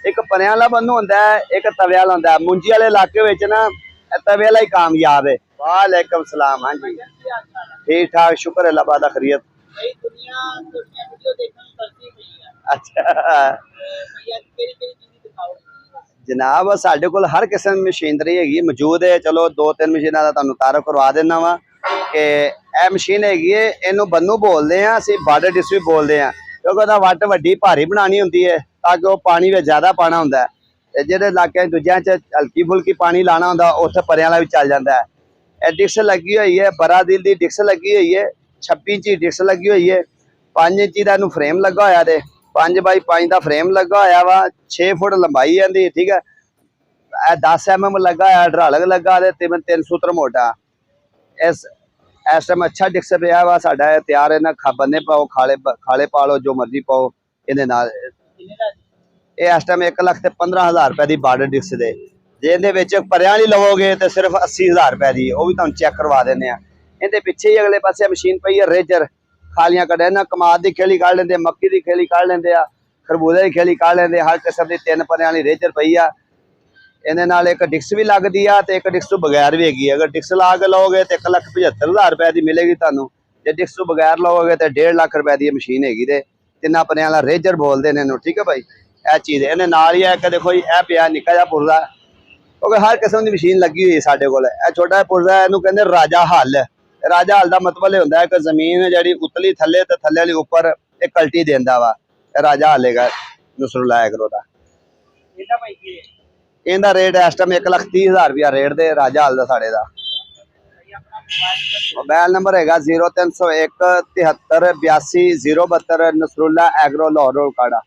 एक परियां वाला बन्नू होंदा है, एक तवे वाला होंदा है। मुंजी वाले इलाके विच ना तवे वाला ही कामयाब है। वालेकुम सलाम। हाँ जी ठीक ठाक, शुक्र है अल्लाह दा खैरियत। अच्छा जनाब साडे कोल हर किस्म की मशीनरी हैगी मौजूद है। चलो दो तीन मशीनां दा तुहानूं तारफ करवा देना वा कि यह मशीन हैगी है, इनू बन्नू बोलते हैं, असीं बार्डर डिस्क भी बोलते हैं, क्योंकि वह वट वड्डी भारी बनानी होंदी है ताकि वह पानी में ज़्यादा पाना होंदा है। ते जिहड़े इलाके दूजियां च हल्की फुल्की पानी लाना होंदा उत्थे परियां वाला भी चल जाता है। यह डिस्क लगी हुई है, बरादिल की डिस्क लगी हुई है, 26 इंची डिस्क लगी हुई है, 5 इंची का इनू फ्रेम लगा होया ते 5 बाई 5 का फ्रेम लगा होया वा, 6 फुट लंबाई है इहदी, ठीक है। 10 mm लगा है, ढालक लगा ते 3 सूत्र मोटा। इस टाइम अच्छा डिस्क पिया वा साडा तैयार है ना। बन्ने पाओ, खाले पा लो, जो मर्जी पाओ इहदे नाल। ये इस टाइम 1,15,000 रुपए की बार्डर डिस्क दे। जे इहदे विच परियां वाली लवोगे तो सिर्फ 80,000 रुपए की, वो भी तुहानूं चेक करवा देने आ। इहदे पिछे ही अगले पासे मशीन पई है रेजर, खालियां कड्ढे ना, कमाद की खेली कढ़ लेंदे, मक्की की खेली कढ़ लेंदे आ, खरबूजे की खेली कढ़ लेंदे। हर किस्म की 3 परियां वाली रेजर पई आ। इहदे नाल एक डिस्क भी लगदी आ ते एक डिस्क तो बगैर भी हैगी। अगर डिस्क ला के लोगे तो 1,75,000 रुपए की मिलेगी तुहानूं, जे डिस्क तो बगैर लोगे तो 1.5 लाख रुपए की मशीन हैगी। ते 3 परियां वाला रेजर बोलते हैं इन्हूं, ठीक है भाई। यह चीज़ है, इहदे नाल ही एक देखो जी यह पिया निक्का जिहा पुरजा, क्योंकि हर किस्म की मशीन लगी हुई है साडे कोल। यह छोटा जिहा पुरजा है, इहनूं कहंदे राजा हल। राजा हल का मतलब यह होंदा है कि जमीन जिहड़ी उतली थल्ले ते थल्ले वाली उपर एक कल्टी देंदा वा। राजा हल हैगा नसरुल्लाह एग्रो दा। इहदा रेट इस टाइम 1,30,000 रुपया रेट दे राजा हल दा साढ़े दा। मोबाइल नंबर है 0301 73 82 072, नसरुल्लाह एग्रो लाहौर रोड काड़ा।